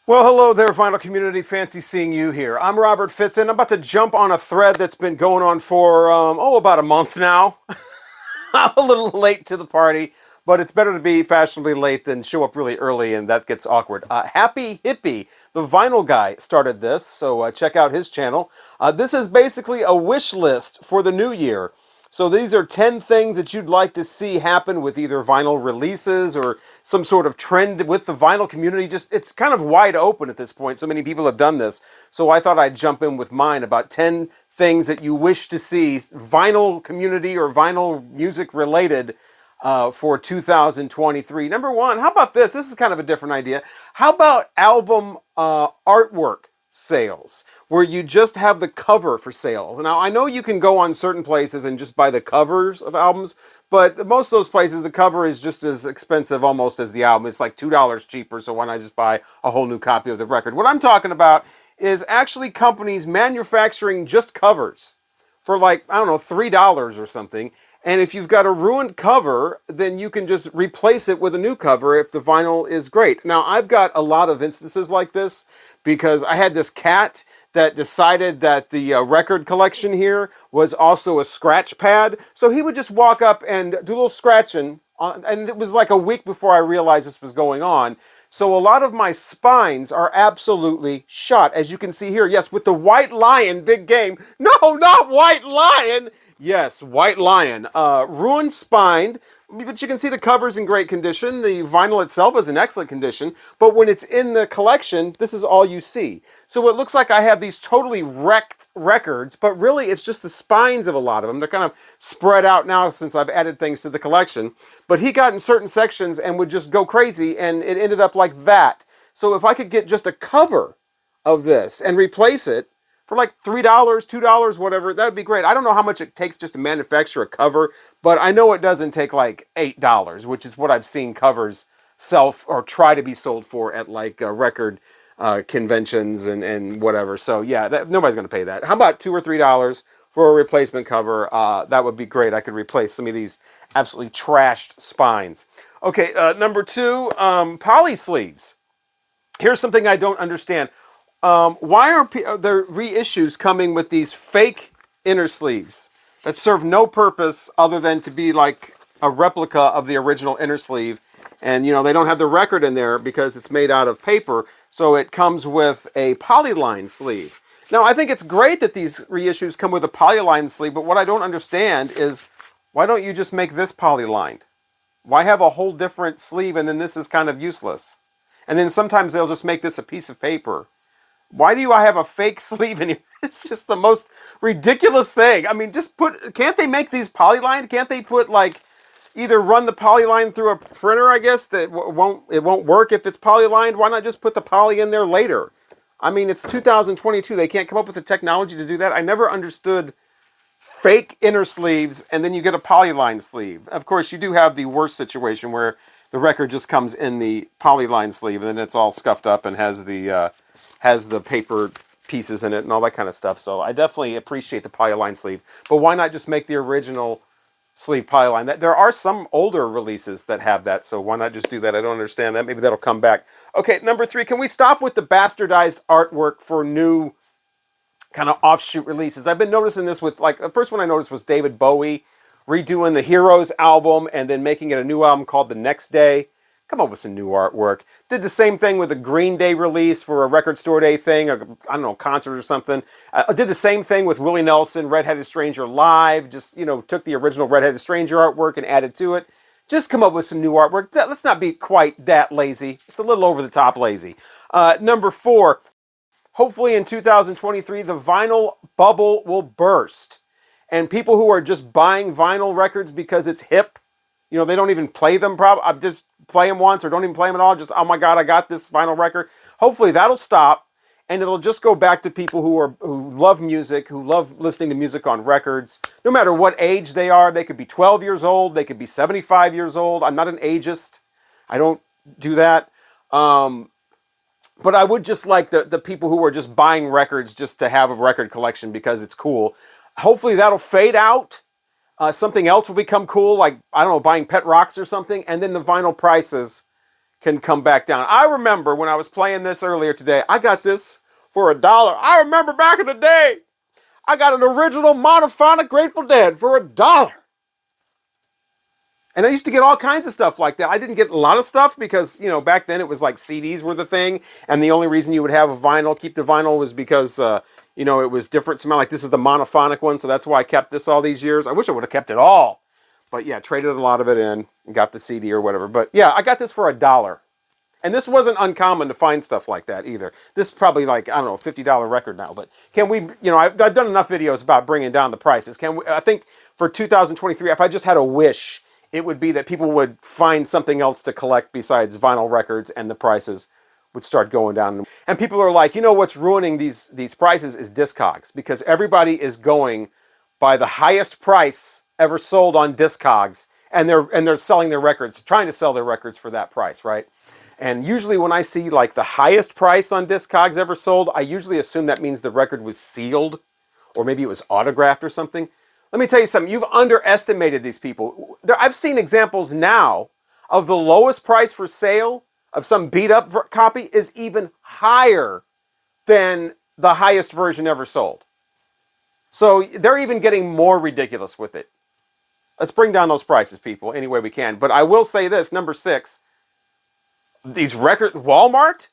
Well, hello there, vinyl community. Fancy seeing you here. I'm Robert Fitton. I'm about to jump on a thread that's been going on for, about a month now. I'm a little late to the party, but it's better to be fashionably late than show up really early, and that gets awkward. Happy Hippy, the vinyl guy, started this, so check out his channel. This is basically a wish list for the new year. So these are 10 things that you'd like to see happen with either vinyl releases or some sort of trend with the vinyl community. Just it's kind of wide open at this point. So many people have done this. So I thought I'd jump in with mine about 10 things that you wish to see vinyl community or vinyl music related for 2023. Number one, how about this? This is kind of a different idea. How about album artwork sales, where you just have the cover for sales? Now, I know you can go on certain places and just buy the covers of albums, but most of those places, the cover is just as expensive almost as the album. It's like $2 cheaper, so why not just buy a whole new copy of the record? What I'm talking about is actually companies manufacturing just covers for like, I don't know, $3 or something. And if you've got a ruined cover, then you can just replace it with a new cover if the vinyl is great. Now, I've got a lot of instances like this because I had this cat that decided that the record collection here was also a scratch pad. So he would just walk up and do a little scratching. And it was like a week before I realized this was going on. So a lot of my spines are absolutely shot, as you can see here. Yes, with the White Lion big game. No, not White Lion. Yes, White Lion. Ruined spined, but you can see the cover's in great condition. The vinyl itself is in excellent condition, but when it's in the collection, this is all you see. So it looks like I have these totally wrecked records, but really it's just the spines of a lot of them. They're kind of spread out now since I've added things to the collection. But he got in certain sections and would just go crazy, and it ended up like that. So if I could get just a cover of this and replace it for like $3, $2, whatever, that would be great. I don't know how much it takes just to manufacture a cover, but I know it doesn't take like $8, which is what I've seen covers sell or try to be sold for at like record conventions and whatever. So yeah, nobody's going to pay that. How about $2 or $3 for a replacement cover? That would be great. I could replace some of these absolutely trashed spines. Okay, number two, poly sleeves. Here's something I don't understand. Why are there reissues coming with these fake inner sleeves that serve no purpose other than to be like a replica of the original inner sleeve? And, they don't have the record in there because it's made out of paper, so it comes with a polyline sleeve. Now, I think it's great that these reissues come with a polyline sleeve, but what I don't understand is why don't you just make this polylined? Why have a whole different sleeve and then this is kind of useless? And then sometimes they'll just make this a piece of paper. Why do I have a fake sleeve in here? It's just the most ridiculous thing. I mean, can't they make these polylined? Can't they put like, either run the polyline through a printer, I guess, that it won't work if it's polylined? Why not just put the poly in there later? I mean, it's 2022. They can't come up with the technology to do that. I never understood fake inner sleeves and then you get a polyline sleeve. Of course, you do have the worst situation where the record just comes in the polyline sleeve and then it's all scuffed up and has the paper pieces in it and all that kind of stuff. So I definitely appreciate the polyline sleeve. But why not just make the original sleeve polyline? There are some older releases that have that, so why not just do that? I don't understand that. Maybe that'll come back. Okay, number three, can we stop with the bastardized artwork for new kind of offshoot releases? I've been noticing this with, like, the first one I noticed was David Bowie redoing the Heroes album and then making it a new album called The Next Day. Come up with some new artwork. Did the same thing with the Green Day release for a Record Store Day thing, or I don't know, concert or something. Did the same thing with Willie Nelson, Red-Headed Stranger Live. Just, took the original Red-Headed Stranger artwork and added to it. Just come up with some new artwork. Let's not be quite that lazy. It's a little over the top lazy. Number four, hopefully in 2023, the vinyl bubble will burst. And people who are just buying vinyl records because it's hip, they don't even play them. I just play them once or don't even play them at all. Just, oh my God, I got this vinyl record. Hopefully that'll stop and it'll just go back to people who love music, who love listening to music on records. No matter what age they are, they could be 12 years old, they could be 75 years old. I'm not an ageist. I don't do that. But I would just like the people who are just buying records just to have a record collection because it's cool. Hopefully that'll fade out. Something else will become cool, like, I don't know, buying pet rocks or something, and then the vinyl prices can come back down. I remember when I was playing this earlier today, I got this for $1. I remember back in the day, I got an original monophonic Grateful Dead for $1. And I used to get all kinds of stuff like that. I didn't get a lot of stuff because, you know, back then it was like CDs were the thing. And the only reason you would have a vinyl, keep the vinyl, was because, you know, it was different smell. Like this is the monophonic one. So that's why I kept this all these years. I wish I would have kept it all. But yeah, traded a lot of it in and got the CD or whatever. But yeah, I got this for $1. And this wasn't uncommon to find stuff like that either. This is probably like, I don't know, $50 record now. But can we, you know, I've done enough videos about bringing down the prices. Can we, I think for 2023, if I just had a wish, it would be that people would find something else to collect besides vinyl records, and the prices would start going down. And people are like, you know what's ruining these prices is Discogs, because everybody is going by the highest price ever sold on Discogs, and they're selling their records, trying to sell their records for that price, right? And usually when I see like the highest price on Discogs ever sold, I usually assume that means the record was sealed, or maybe it was autographed or something. Let me tell you something. You've underestimated these people. I've seen examples now of the lowest price for sale of some beat-up copy is even higher than the highest version ever sold. So they're even getting more ridiculous with it. Let's bring down those prices, people, any way we can. But I will say this, number 6, these record Walmart,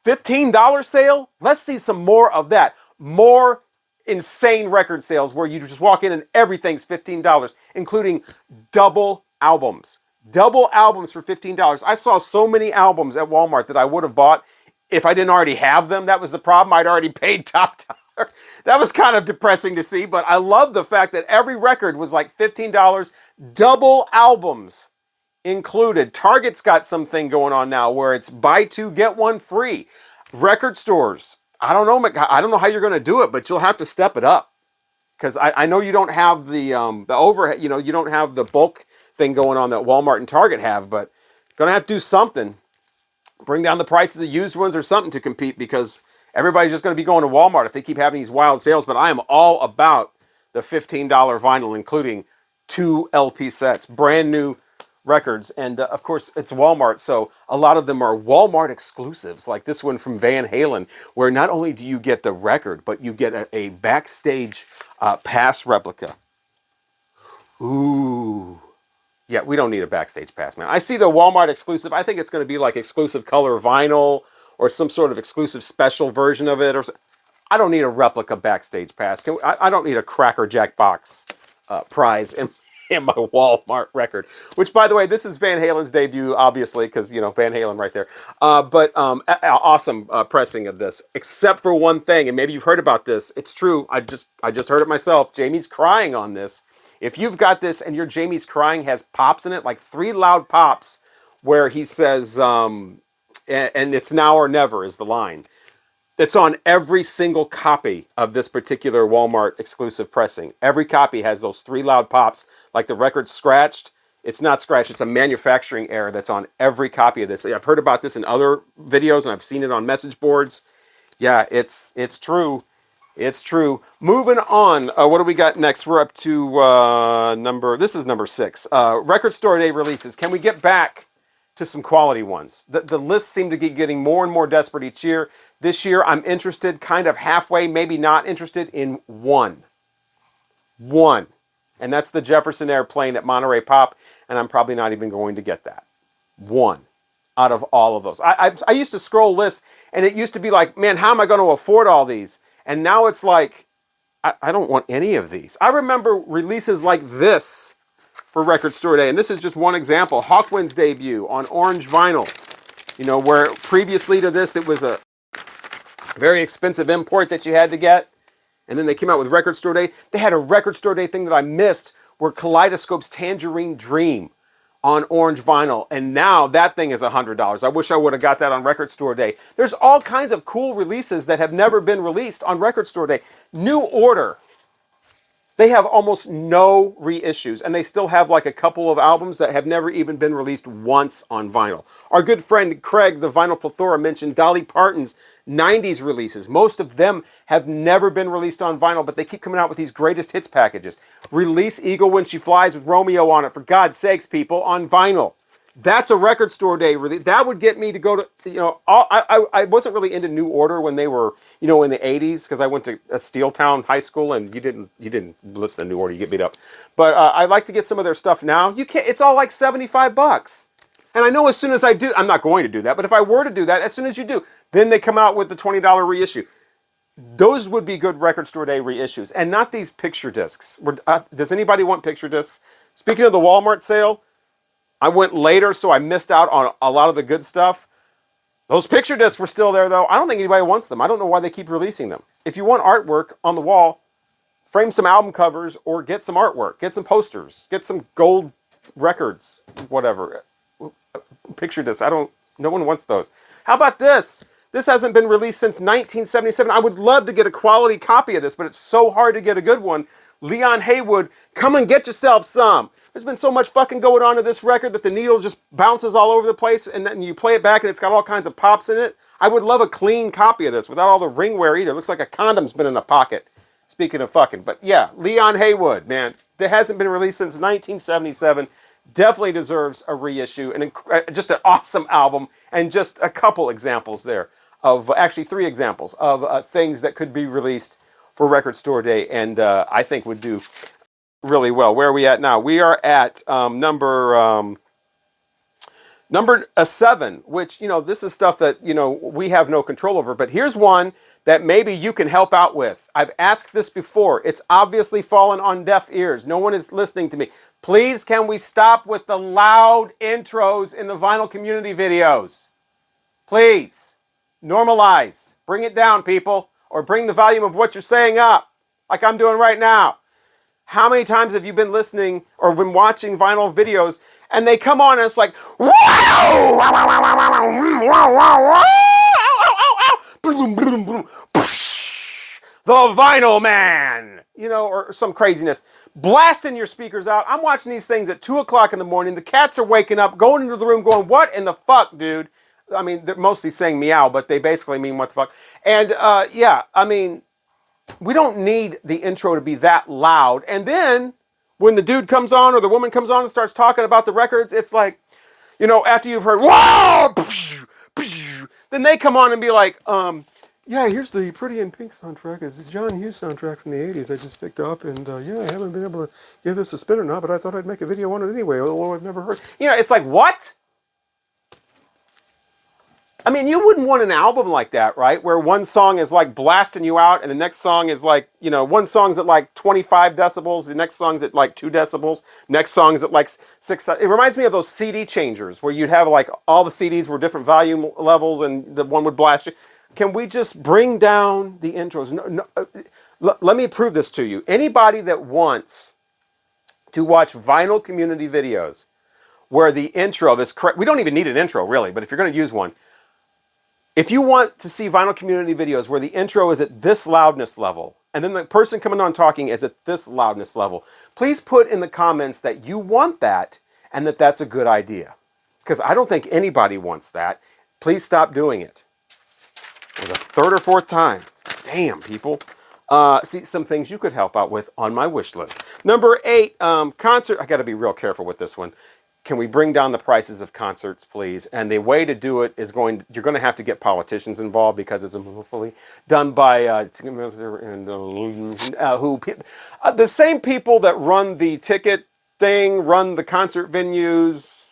$15 sale. Let's see some more of that. More insane record sales where you just walk in and everything's $15, including double albums. Double albums for $15. I saw so many albums at Walmart that I would have bought if I didn't already have them. That was the problem. I'd already paid top dollar. That was kind of depressing to see, but I love the fact that every record was like $15, double albums included. Target's got something going on now where it's buy 2, get 1 free. Record stores, I don't know how you're going to do it, but you'll have to step it up, because I know you don't have the overhead, you know, you don't have the bulk thing going on that Walmart and Target have, but going to have to do something. Bring down the prices of used ones or something to compete, because everybody's just going to be going to Walmart if they keep having these wild sales. But I am all about the $15 vinyl, including 2 LP sets, brand new records. And of course it's Walmart, so a lot of them are Walmart exclusives, like this one from Van Halen, where not only do you get the record, but you get a backstage pass replica. Ooh, yeah, we don't need a backstage pass, man. I see the Walmart exclusive. I think it's going to be like exclusive color vinyl or some sort of exclusive special version of it. Or I don't need a replica backstage pass. I don't need a Cracker Jack box prize in my Walmart record, which, by the way, this is Van Halen's debut, obviously, because, you know, Van Halen right there. But awesome pressing of this, except for one thing, and maybe you've heard about this. It's true. I just heard it myself. Jamie's crying on this. If you've got this and your Jamie's crying has pops in it, like 3 loud pops, where he says, and it's now or never is the line. That's on every single copy of this particular Walmart exclusive pressing. Every copy has those 3 loud pops, like the record's scratched. It's not scratched. It's a manufacturing error that's on every copy of this. I've heard about this in other videos, and I've seen it on message boards. Yeah, it's true. It's true. Moving on. What do we got next? We're up to this is number 6. Record Store Day releases. Can we get back to some quality ones? The lists seem to be getting more and more desperate each year. This year, I'm interested, kind of halfway, maybe not interested, in one. And that's the Jefferson Airplane at Monterey Pop, and I'm probably not even going to get that. One out of all of those. I used to scroll lists, and it used to be like, man, how am I going to afford all these? And now it's like, I don't want any of these. I remember releases like this for Record Store Day, and this is just one example. Hawkwind's debut on orange vinyl. You know, where previously to this, it was a very expensive import that you had to get. And then they came out with Record Store Day. They had a Record Store Day thing that I missed, where Kaleidoscope's Tangerine Dream on orange vinyl. And now that thing is $100. I wish I would have got that on Record Store Day. There's all kinds of cool releases that have never been released on Record Store Day. New Order. They have almost no reissues, and they still have like a couple of albums that have never even been released once on vinyl. Our good friend Craig, the Vinyl Plethora, mentioned Dolly Parton's 90s releases. Most of them have never been released on vinyl, but they keep coming out with these greatest hits packages. Release Eagle When She Flies with Romeo on it, for God's sakes, people, on vinyl. That's a record store day. Really, that would get me to go to, I wasn't really into New Order when they were, in the 80s, because I went to a Steeltown high school, and you didn't listen to New Order, you get beat up. But I like to get some of their stuff now. You can't, it's all like $75. And I know as soon as I do, I'm not going to do that, but if I were to do that, as soon as you do, then they come out with the $20 reissue. Those would be good record store day reissues, and not these picture discs. Does anybody want picture discs? Speaking of the Walmart sale, I went later, so I missed out on a lot of the good stuff. Those picture discs were still there, though. I don't think anybody wants them. I don't know why they keep releasing them. If you want artwork on the wall, frame some album covers or get some artwork. Get some posters. Get some gold records, whatever. Picture discs. No one wants those. How about this? This hasn't been released since 1977. I would love to get a quality copy of this, but it's so hard to get a good one. Leon Haywood, come and get yourself some. There's been so much fucking going on to this record that the needle just bounces all over the place, and then you play it back and it's got all kinds of pops in it. I would love a clean copy of this without all the ring wear either. It looks like a condom's been in a pocket. Speaking of fucking. But yeah, Leon Haywood, man. That hasn't been released since 1977. Definitely deserves a reissue. And just an awesome album. And just a couple examples there of, actually 3 examples of things that could be released for Record Store Day, and I think would do really well. Where are we at now? We are at number 7, which, this is stuff that, we have no control over. But here's one that maybe you can help out with. I've asked this before. It's obviously fallen on deaf ears. No one is listening to me. Please, can we stop with the loud intros in the vinyl community videos? Please. Normalize. Bring it down, people. Or bring the volume of what you're saying up, like I'm doing right now. How many times have you been listening or been watching vinyl videos and they come on and it's like, the Vinyl Man, or some craziness. Blasting your speakers out. I'm watching these things at 2 o'clock in the morning. The cats are waking up, going into the room going, what in the fuck, dude? I mean, they're mostly saying meow, but they basically mean what the fuck. And yeah, I mean, we don't need the intro to be that loud. And then when the dude comes on or the woman comes on and starts talking about the records, it's like, after you've heard, whoa, then they come on and be like, yeah, here's the Pretty in Pink soundtrack. It's a John Hughes soundtrack from the 80s I just picked up. And yeah, I haven't been able to give this a spin or not, but I thought I'd make a video on it anyway, although I've never heard. It's like, what? I mean, you wouldn't want an album like that, right? Where one song is like blasting you out and the next song is like, one song's at like 25 decibels, the next song's at like 2 decibels, next song's at like 6. It reminds me of those CD changers where you'd have like all the CDs were different volume levels and the one would blast you. Can we just bring down the intros? Let me prove this to you. Anybody that wants to watch vinyl community videos where the intro, we don't even need an intro really, but if you're going to use one, if you want to see vinyl community videos where the intro is at this loudness level, and then the person coming on talking is at this loudness level, please put in the comments that you want that and that that's a good idea. Because I don't think anybody wants that. Please stop doing it. For the 3rd or 4th time. Damn, people. See, some things you could help out with on my wish list. Number 8, concert. I got to be real careful with this one. Can we bring down the prices of concerts, please? And the way to do it is you're going to have to get politicians involved because it's hopefully done by the same people that run the ticket thing, run the concert venues,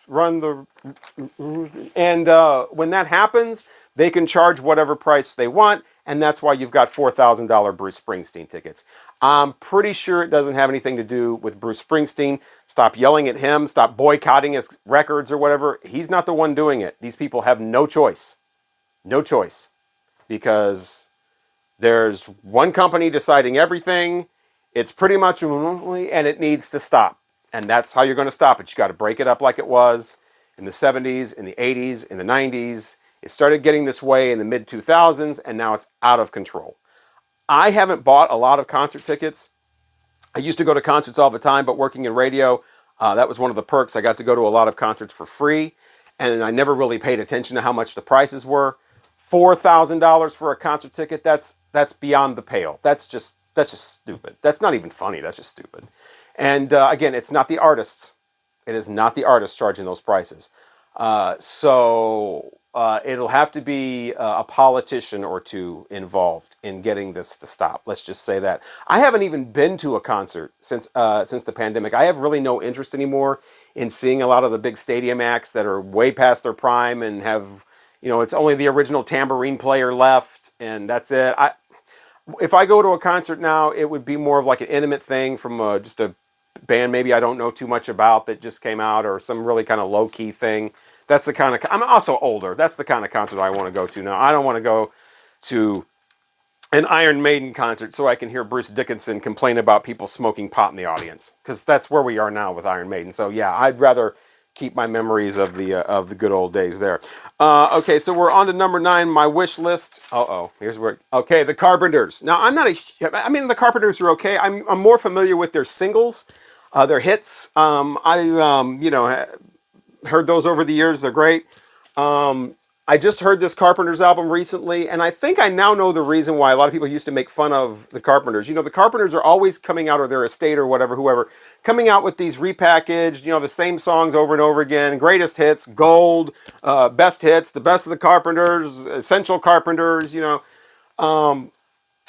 and when that happens, they can charge whatever price they want, and that's why you've got $4,000 Bruce Springsteen tickets. I'm pretty sure it doesn't have anything to do with Bruce Springsteen. Stop yelling at him. Stop boycotting his records or whatever. He's not the one doing it. These people have no choice. No choice. Because there's one company deciding everything. It's pretty much, and it needs to stop. And that's how you're going to stop it. You got to break it up like it was in the 70s, in the 80s, in the 90s. It started getting this way in the mid-2000s, and now it's out of control. I haven't bought a lot of concert tickets. I used to go to concerts all the time, but working in radio, that was one of the perks. I got to go to a lot of concerts for free, and I never really paid attention to how much the prices were. $4,000 for a concert ticket, that's beyond the pale. That's just stupid. That's not even funny. That's just stupid. And again, it's not the artists. It is not the artists charging those prices. It'll have to be a politician or two involved in getting this to stop. Let's just say that. I haven't even been to a concert since the pandemic. I have really no interest anymore in seeing a lot of the big stadium acts that are way past their prime and have, it's only the original tambourine player left, and that's it. If I go to a concert now, it would be more of like an intimate thing from just a band maybe I don't know too much about that just came out, or some really kind of low-key thing. That's the kind of... I'm also older. That's the kind of concert I want to go to now. I don't want to go to an Iron Maiden concert so I can hear Bruce Dickinson complain about people smoking pot in the audience, because that's where we are now with Iron Maiden. So yeah, I'd rather keep my memories of the good old days there. Okay, so we're on to number 9, my wish list. Here's where... Okay, the Carpenters. Now, I mean, the Carpenters are okay. I'm more familiar with their singles, their hits. Heard those over the years. They're great. I just heard this Carpenters album recently, and I think I now know the reason why a lot of people used to make fun of the Carpenters. The Carpenters are always coming out, or their estate or whoever, coming out with these repackaged, the same songs over and over again. Greatest hits, gold, best hits, the best of the Carpenters, essential Carpenters,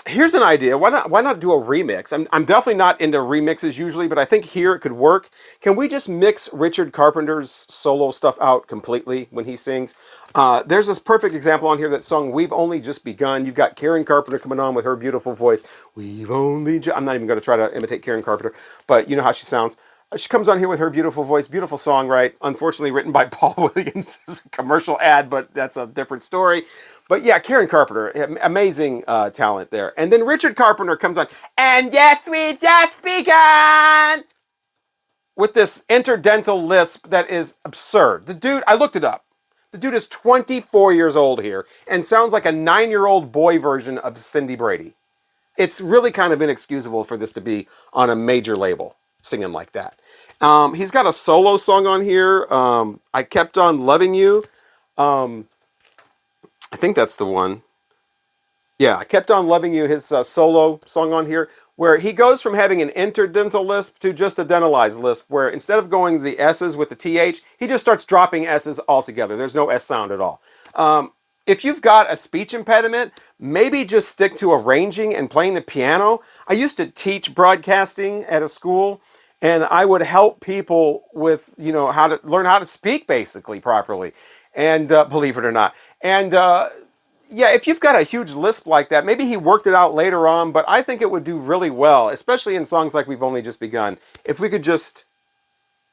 Here's an idea. Why not do a remix? I'm definitely not into remixes usually, but I think here it could work. Can we just mix Richard Carpenter's solo stuff out completely when he sings? There's this perfect example on here, that song "We've Only Just Begun." You've got Karen Carpenter coming on with her beautiful voice. I'm not even going to try to imitate Karen Carpenter, but you know how she sounds. She comes on here with her beautiful voice, beautiful song, right? Unfortunately written by Paul Williams as a commercial ad, but that's a different story. But yeah, Karen Carpenter, amazing talent there. And then Richard Carpenter comes on, and yes, we just begun, with this interdental lisp that is absurd. The dude, I looked it up. The dude is 24 years old here and sounds like a 9-year-old boy version of Cindy Brady. It's really kind of inexcusable for this to be on a major label, singing like that. He's got a solo song on here. I Kept On Loving You. I think that's the one. Yeah, I Kept On Loving You, his solo song on here, where he goes from having an interdental lisp to just a dentalized lisp, where instead of going the S's with the TH, he just starts dropping S's altogether. There's no S sound at all. If you've got a speech impediment, maybe just stick to arranging and playing the piano. I used to teach broadcasting at a school, and I would help people with, how to learn how to speak basically properly, and believe it or not. And yeah, if you've got a huge lisp like that, maybe he worked it out later on, but I think it would do really well, especially in songs like We've Only Just Begun, if we could just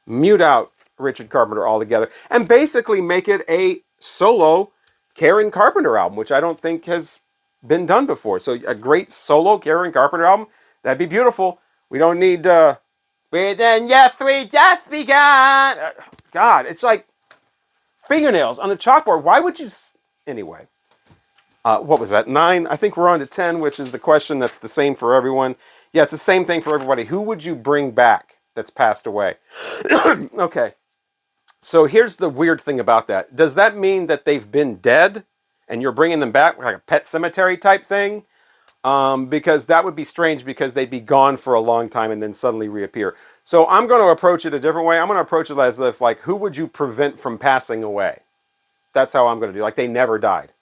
mute out Richard Carpenter altogether and basically make it a solo Karen Carpenter album, which I don't think has been done before. So a great solo Karen Carpenter album, that'd be beautiful. We don't need... Then yes, we just begun. God, it's like fingernails on a chalkboard. Why would you... Anyway. What was that? 9? I think we're on to 10, which is the question that's the same for everyone. Yeah, it's the same thing for everybody. Who would you bring back that's passed away? Okay. So here's the weird thing about that. Does that mean that they've been dead and you're bringing them back like a Pet Cemetery type thing? Because that would be strange, because they'd be gone for a long time and then suddenly reappear. So I'm going to approach it a different way. I'm going to approach it as if, like, who would you prevent from passing away? That's how I'm going to do. Like, they never died.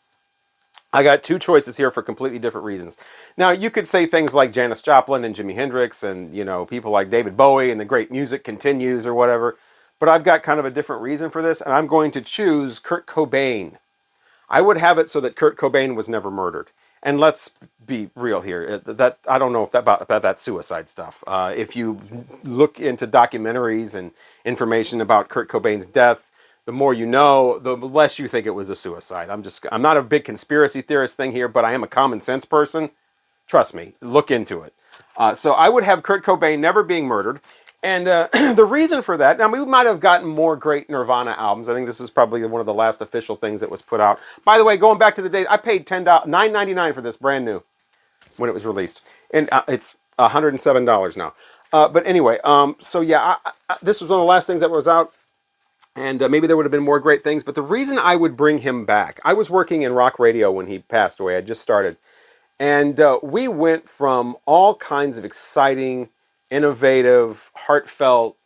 I got 2 choices here for completely different reasons. Now, you could say things like Janis Joplin and Jimi Hendrix and, people like David Bowie and the great music continues or whatever. But I've got kind of a different reason for this, and I'm going to choose Kurt Cobain. I would have it so that Kurt Cobain was never murdered. And let's be real here. That I don't know if about that suicide stuff. If you look into documentaries and information about Kurt Cobain's death, the more you know, the less you think it was a suicide. I'm not a big conspiracy theorist thing here, but I am a common sense person. Trust me, look into it. So I would have Kurt Cobain never being murdered. And the reason for that, now we might have gotten more great Nirvana albums. I think this is probably one of the last official things that was put out. By the way, going back to the days, I paid $9.99 for this brand new when it was released. And it's $107 now. But anyway, so yeah, this was one of the last things that was out. And maybe there would have been more great things. But the reason I would bring him back, I was working in rock radio when he passed away. I just started. And we went from all kinds of exciting, innovative, heartfelt,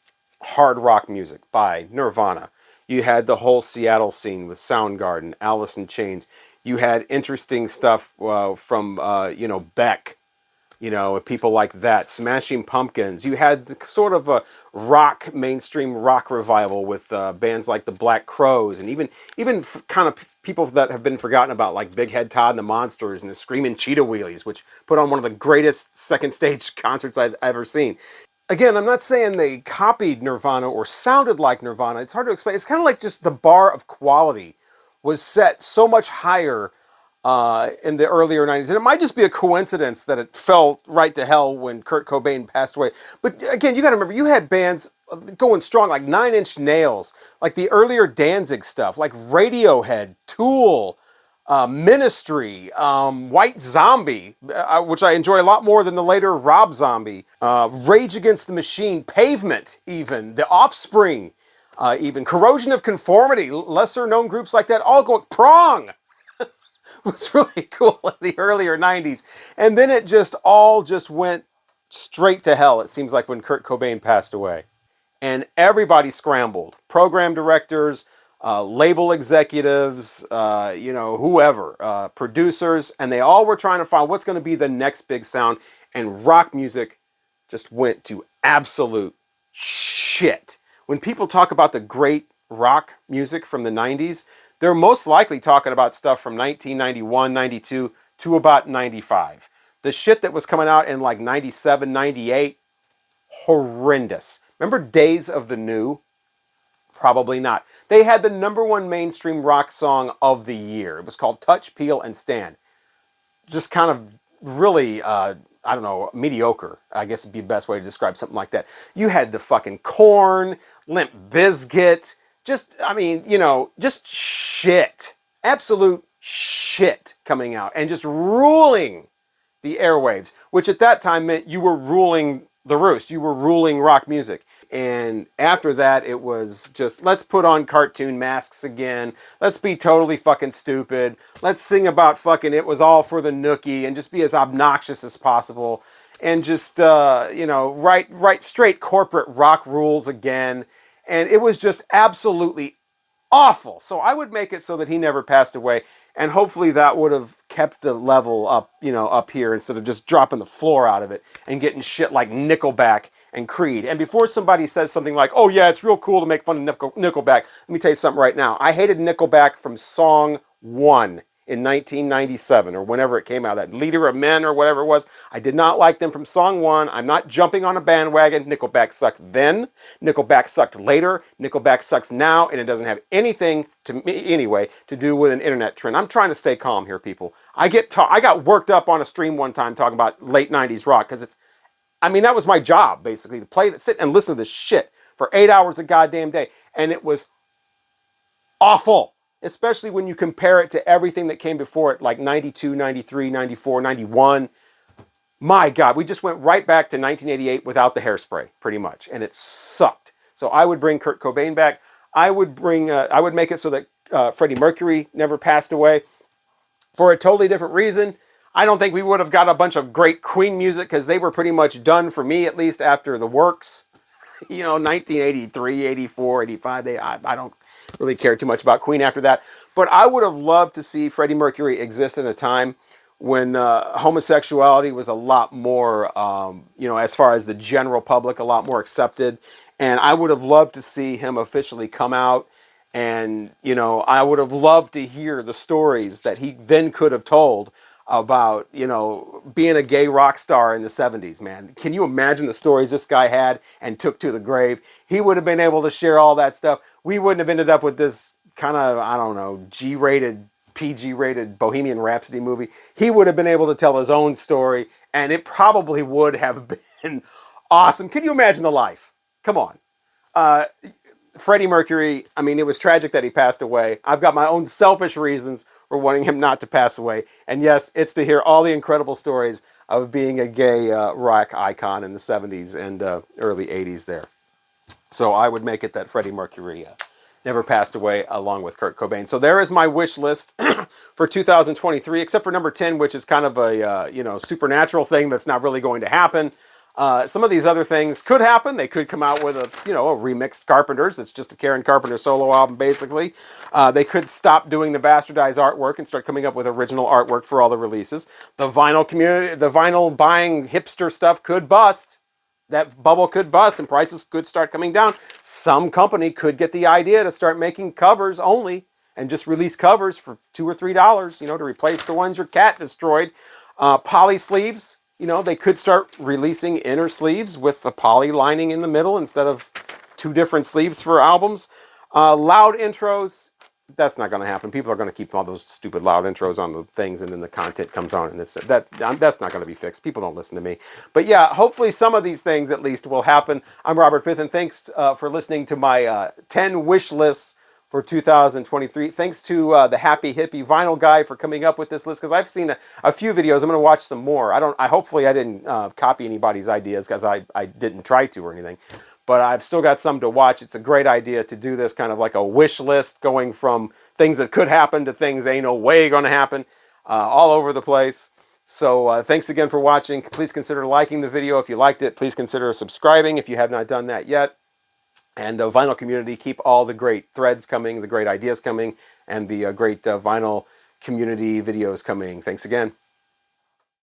hard rock music by Nirvana. You had the whole Seattle scene with Soundgarden, Alice in Chains. You had interesting stuff from Beck, people like that, Smashing Pumpkins. You had the sort of a mainstream rock revival with bands like the Black Crowes, and even kind of people that have been forgotten about, like Big Head Todd and the Monsters and the Screaming Cheetah Wheelies, which put on one of the greatest second stage concerts I've ever seen. Again, I'm not saying they copied Nirvana or sounded like Nirvana. It's hard to explain. It's kind of like just the bar of quality was set so much higher in the earlier 90s. And it might just be a coincidence that it fell right to hell when Kurt Cobain passed away. But again, you got to remember, you had bands going strong, like Nine Inch Nails, like the earlier Danzig stuff, like Radiohead, Tool, Ministry, White Zombie, which I enjoy a lot more than the later Rob Zombie, Rage Against the Machine, Pavement, even, The Offspring, even Corrosion of Conformity, lesser known groups like that, all going, Prong was really cool in the earlier 90s. And then it just all just went straight to hell, it seems like, when Kurt Cobain passed away. And everybody scrambled. Program directors, label executives, whoever, producers, and they all were trying to find what's going to be the next big sound. And rock music just went to absolute shit. When people talk about the great rock music from the 90s, they're most likely talking about stuff from 1991, 92 to about 95. The shit that was coming out in like 97, 98, horrendous. Remember Days of the New? Probably not. They had the #1 mainstream rock song of the year. It was called Touch, Peel, and Stand. Just kind of really, mediocre, I guess would be the best way to describe something like that. You had the fucking Korn, Limp Bizkit, just shit. Absolute shit coming out and just ruling the airwaves, which at that time meant you were ruling the roost. You were ruling rock music. And after that, it was just, let's put on cartoon masks again. Let's be totally fucking stupid. Let's sing about fucking it was all for the nookie and just be as obnoxious as possible. And just, write straight corporate rock rules again. And it was just absolutely awful. So I would make it so that he never passed away. And hopefully that would have kept the level up, up here instead of just dropping the floor out of it and getting shit like Nickelback and Creed. And before somebody says something like, oh yeah, it's real cool to make fun of Nickelback, let me tell you something right now. I hated Nickelback from song 1 in 1997 or whenever it came out, that Leader of Men or whatever it was. I did not like them from song 1. I'm not jumping on a bandwagon. Nickelback sucked then. Nickelback sucked later. Nickelback sucks now, and it doesn't have anything, to me anyway, to do with an internet trend. I'm trying to stay calm here, people. I got worked up on a stream one time talking about late 90s rock because that was my job, basically, to sit and listen to this shit for 8 hours a goddamn day. And it was awful, especially when you compare it to everything that came before it, like 92, 93, 94, 91. My God, we just went right back to 1988 without the Hairspray, pretty much. And it sucked. So I would bring Kurt Cobain back. I would make it so that Freddie Mercury never passed away for a totally different reason. I don't think we would have got a bunch of great Queen music because they were pretty much done, for me at least, after the works. 1983, 84, 85. I don't really care too much about Queen after that. But I would have loved to see Freddie Mercury exist in a time when homosexuality was a lot more, as far as the general public, a lot more accepted. And I would have loved to see him officially come out. And, I would have loved to hear the stories that he then could have told about, being a gay rock star in the 70s, man. Can you imagine the stories this guy had and took to the grave? He would have been able to share all that stuff. We wouldn't have ended up with this kind of, G-rated, PG-rated Bohemian Rhapsody movie. He would have been able to tell his own story, and it probably would have been awesome. Can you imagine the life? Come on. Freddie Mercury, it was tragic that he passed away. I've got my own selfish reasons for wanting him not to pass away. And yes, it's to hear all the incredible stories of being a gay rock icon in the 70s and early 80s there. So I would make it that Freddie Mercury never passed away along with Kurt Cobain. So there is my wish list for 2023, except for number 10, which is kind of a supernatural thing that's not really going to happen. Some of these other things could happen. They could come out with a remixed Carpenters. It's just a Karen Carpenter solo album, basically. They could stop doing the bastardized artwork and start coming up with original artwork for all the releases. The vinyl community, the vinyl buying hipster stuff could bust. That bubble could bust and prices could start coming down. Some company could get the idea to start making covers only and just release covers for $2 or $3, to replace the ones your cat destroyed. Poly sleeves, they could start releasing inner sleeves with the poly lining in the middle instead of 2 different sleeves for albums. Loud intros, that's not going to happen. People are going to keep all those stupid loud intros on the things, and then the content comes on, and that's not going to be fixed. People don't listen to me. But yeah, hopefully some of these things at least will happen. I'm Robert Fifth, and thanks for listening to my 10 wish lists for 2023. Thanks to the Happy Hippy Vinyl Guy for coming up with this list, because I've seen a few videos. I'm going to watch some more. Hopefully I didn't copy anybody's ideas, because I didn't try to or anything. But I've still got some to watch. It's a great idea to do this kind of like a wish list, going from things that could happen to things ain't no way going to happen, all over the place. So thanks again for watching. Please consider liking the video if you liked it. Please consider subscribing if you have not done that yet. And the vinyl community, keep all the great threads coming, the great ideas coming, and the great vinyl community videos coming. Thanks again.